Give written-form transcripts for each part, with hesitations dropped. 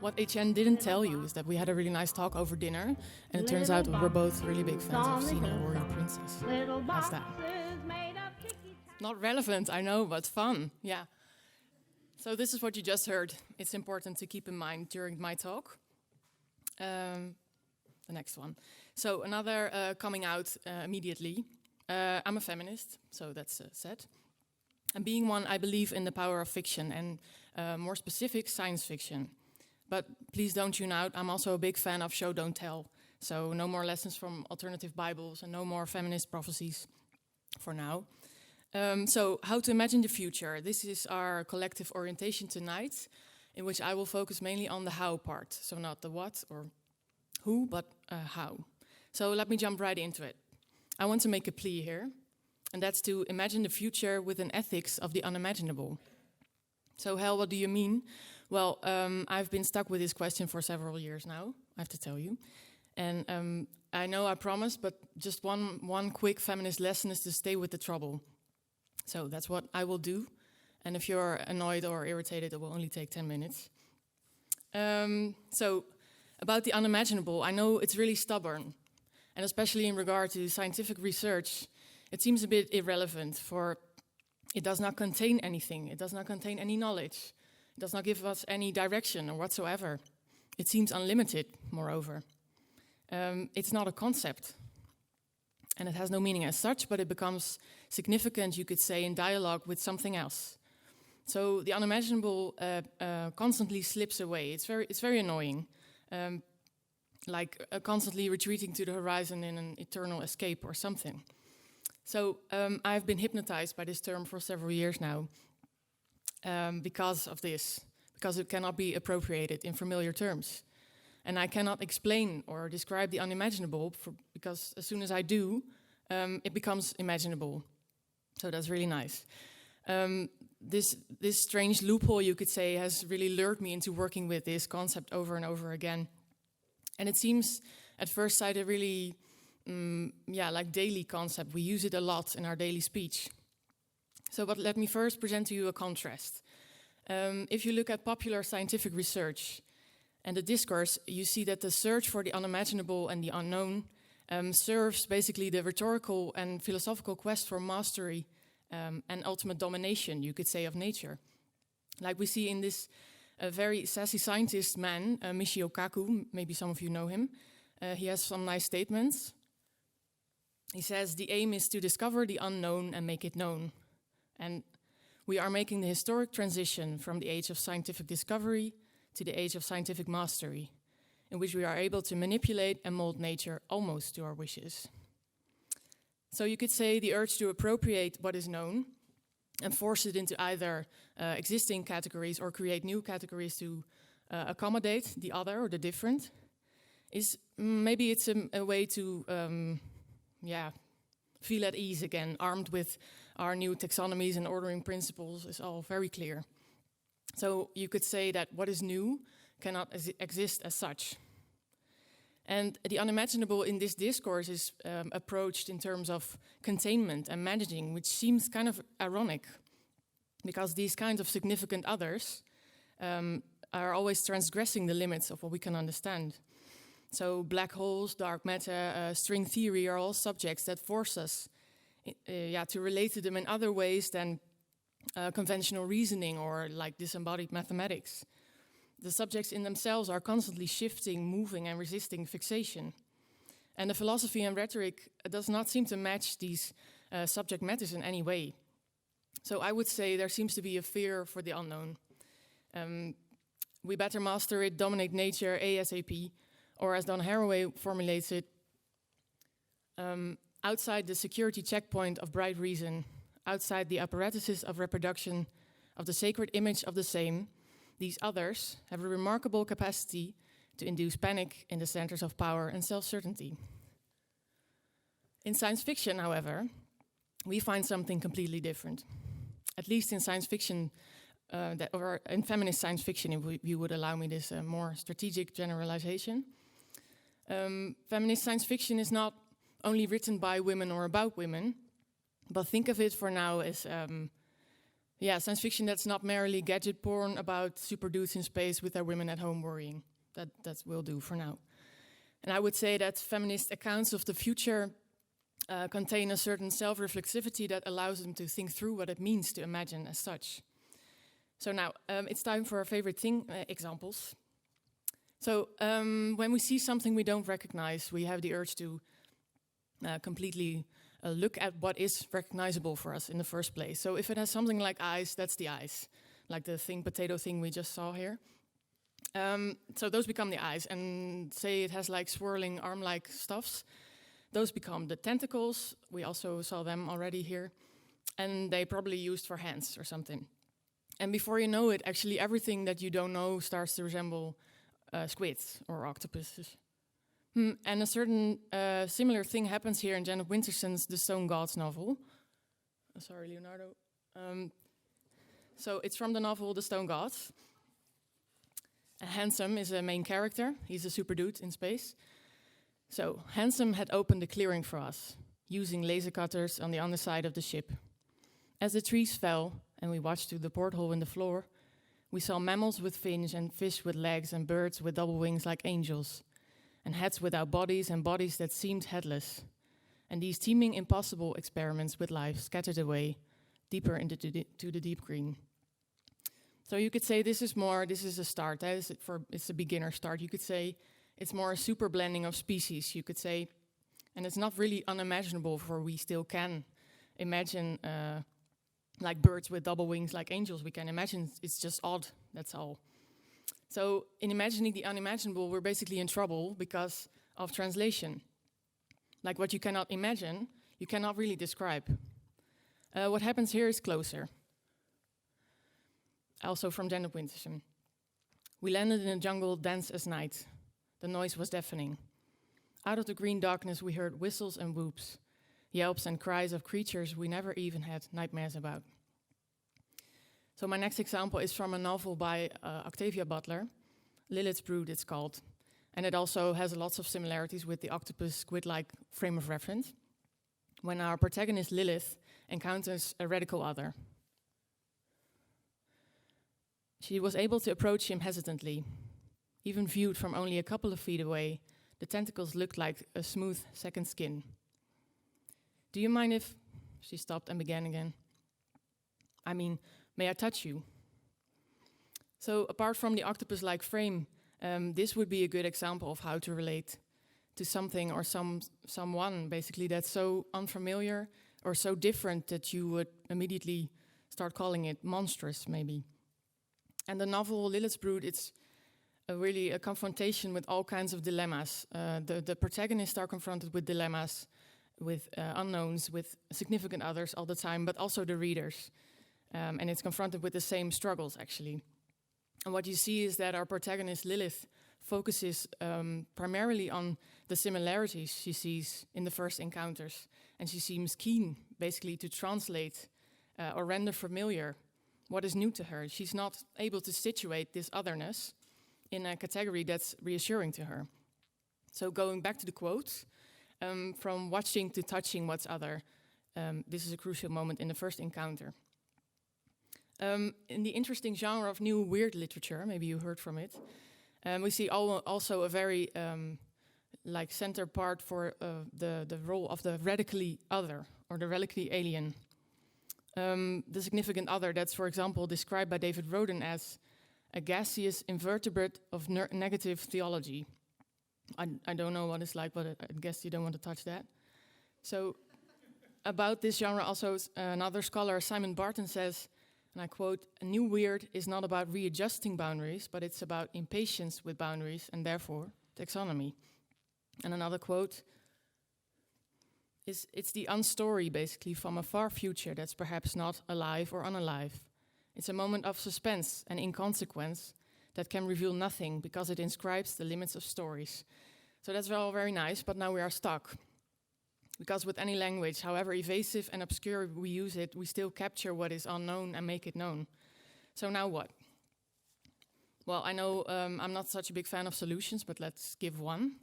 What HN didn't tell you is that we had a really nice talk over dinner, and it turns out we're both really big fans of Xena, Warrior Princess. How's that? Not relevant, I know, but fun, yeah. So this is what you just heard. It's important to keep in mind during my talk. The next one. So another coming out immediately. I'm a feminist, so that's said. And being one, I believe in the power of fiction, and more specific, science fiction. But please don't tune out. I'm also a big fan of show, don't tell. So no more lessons from alternative Bibles and no more feminist prophecies for now. So how to imagine the future. This is our collective orientation tonight, in which I will focus mainly on the how part. So not the what or who, but how. So let me jump right into it. I want to make a plea here, and that's to imagine the future with an ethics of the unimaginable. So Hel, what do you mean? Well, I've been stuck with this question for several years now, I have to tell you. And I know I promised, but just one quick feminist lesson is to stay with the trouble. So that's what I will do. And if you're annoyed or irritated, it will only take 10 minutes. So about the unimaginable, I know it's really stubborn. And especially in regard to scientific research, it seems a bit irrelevant, for it does not contain anything. It does not contain any knowledge. It does not give us any direction or whatsoever. It seems unlimited, moreover. It's not a concept. And it has no meaning as such, but it becomes significant, you could say, in dialogue with something else. So the unimaginable constantly slips away. It's very annoying. Like constantly retreating to the horizon in an eternal escape or something. So I've been hypnotized by this term for several years now because of this, because it cannot be appropriated in familiar terms. And I cannot explain or describe the unimaginable because as soon as I do, it becomes imaginable. So that's really nice. This strange loophole, you could say, has really lured me into working with this concept over and over again. And it seems at first sight a really, like daily concept. We use it a lot in our daily speech. So, but let me first present to you a contrast. If you look at popular scientific research and the discourse, you see that the search for the unimaginable and the unknown serves basically the rhetorical and philosophical quest for mastery and ultimate domination, you could say, of nature. Like we see in this a very sassy scientist man, Michio Kaku, maybe some of you know him. He has some nice statements. He says, the aim is to discover the unknown and make it known. And we are making the historic transition from the age of scientific discovery to the age of scientific mastery, in which we are able to manipulate and mold nature almost to our wishes. So you could say the urge to appropriate what is known and force it into either existing categories or create new categories to accommodate the other or the different is maybe it's a way to feel at ease again, armed with our new taxonomies and ordering principles is all very clear. So you could say that what is new cannot exist as such. And the unimaginable in this discourse is approached in terms of containment and managing, which seems kind of ironic, because these kinds of significant others are always transgressing the limits of what we can understand. So black holes, dark matter, string theory are all subjects that force us to relate to them in other ways than conventional reasoning or like disembodied mathematics. The subjects in themselves are constantly shifting, moving, and resisting fixation. And the philosophy and rhetoric does not seem to match these subject matters in any way. So I would say there seems to be a fear for the unknown. We better master it, dominate nature ASAP, or as Don Haraway formulates it, outside the security checkpoint of bright reason, outside the apparatuses of reproduction of the sacred image of the same, these others have a remarkable capacity to induce panic in the centers of power and self-certainty. In science fiction, however, we find something completely different. At least in science fiction, or in feminist science fiction, if you would allow me this more strategic generalization. Feminist science fiction is not only written by women or about women, but think of it for now as Yeah, science fiction that's not merely gadget porn about super dudes in space with their women at home worrying. That will do for now. And I would say that feminist accounts of the future contain a certain self-reflexivity that allows them to think through what it means to imagine as such. So now, it's time for our favorite examples. So when we see something we don't recognize, we have the urge to completely look at what is recognizable for us in the first place. So if it has something like eyes, that's the eyes, like the potato thing we just saw here. So those become the eyes, and say it has like swirling arm-like stuffs, those become the tentacles. We also saw them already here, and they probably used for hands or something. And before you know it, actually everything that you don't know starts to resemble squids or octopuses. And a certain similar thing happens here in Janet Winterson's The Stone Gods novel. Sorry, Leonardo. So it's from the novel The Stone Gods. Handsome is a main character. He's a super dude in space. So Handsome had opened a clearing for us, using laser cutters on the underside of the ship. As the trees fell, and we watched through the porthole in the floor, we saw mammals with fins and fish with legs and birds with double wings like angels, and heads without bodies and bodies that seemed headless. And these teeming impossible experiments with life scattered away deeper into the deep green. So you could say this is a start. It's a beginner start. You could say it's more a super blending of species, you could say. And it's not really unimaginable, for we still can imagine like birds with double wings like angels. We can imagine, it's just odd, that's all. So in imagining the unimaginable, we're basically in trouble because of translation. Like what you cannot imagine, you cannot really describe. What happens here is closer. Also from Janet Winterson. We landed in a jungle dense as night. The noise was deafening. Out of the green darkness we heard whistles and whoops, yelps and cries of creatures we never even had nightmares about. So my next example is from a novel by Octavia Butler, Lilith's Brood it's called, and it also has lots of similarities with the octopus squid-like frame of reference, when our protagonist Lilith encounters a radical other. She was able to approach him hesitantly. Even viewed from only a couple of feet away, the tentacles looked like a smooth second skin. Do you mind if... She stopped and began again. I mean, may I touch you? So apart from the octopus-like frame, this would be a good example of how to relate to something or someone, basically, that's so unfamiliar or so different that you would immediately start calling it monstrous, maybe. And the novel Lilith's Brood, it's really a confrontation with all kinds of dilemmas. The protagonists are confronted with dilemmas, with unknowns, with significant others all the time, but also the readers. And it's confronted with the same struggles, actually. And what you see is that our protagonist, Lilith, focuses primarily on the similarities she sees in the first encounters. And she seems keen, basically, to translate or render familiar what is new to her. She's not able to situate this otherness in a category that's reassuring to her. So going back to the quote, from watching to touching what's other, this is a crucial moment in the first encounter. In the interesting genre of new weird literature, maybe you heard from it, we see also a very center part for the role of the radically other or the radically alien. The significant other that's, for example, described by David Roden as a gaseous invertebrate of negative theology. I don't know what it's like, but I guess you don't want to touch that. So about this genre also another scholar, Simon Barton, says, and I quote, "A new weird is not about readjusting boundaries, but it's about impatience with boundaries and therefore taxonomy." And another quote is, "It's the unstory, basically, from a far future that's perhaps not alive or unalive. It's a moment of suspense and inconsequence that can reveal nothing because it inscribes the limits of stories." So that's all very nice, but now we are stuck. Because with any language, however evasive and obscure we use it, we still capture what is unknown and make it known. So now what? Well, I know I'm not such a big fan of solutions, but let's give one.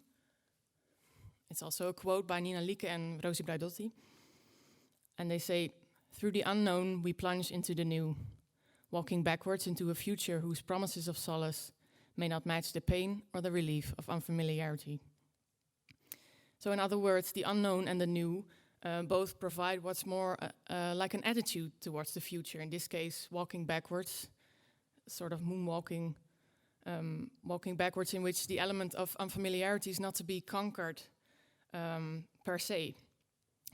It's also a quote by Nina Lieke and Rosie Braidotti. And they say, Through the unknown, we plunge into the new, walking backwards into a future whose promises of solace may not match the pain or the relief of unfamiliarity. So in other words, the unknown and the new both provide what's more like an attitude towards the future. In this case, walking backwards, sort of moonwalking, walking backwards, in which the element of unfamiliarity is not to be conquered per se.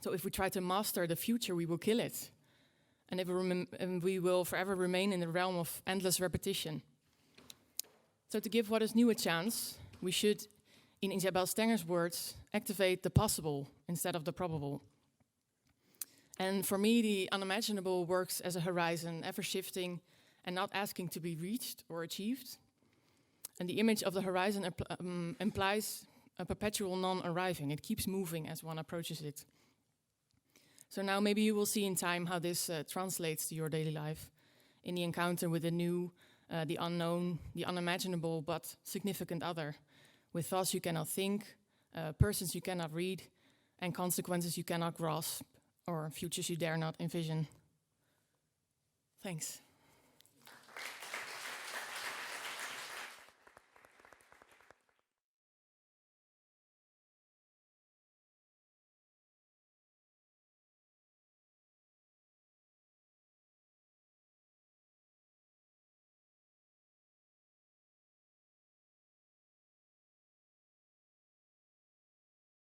So if we try to master the future, we will kill it. And we will forever remain in the realm of endless repetition. So to give what is new a chance, we should, in Isabel Stenger's words, activate the possible instead of the probable. And for me, the unimaginable works as a horizon, ever shifting and not asking to be reached or achieved. And the image of the horizon implies a perpetual non-arriving. It keeps moving as one approaches it. So now maybe you will see in time how this translates to your daily life in the encounter with the new, the unknown, the unimaginable but significant other, with thoughts you cannot think, persons you cannot read, and consequences you cannot grasp, or futures you dare not envision. Thanks.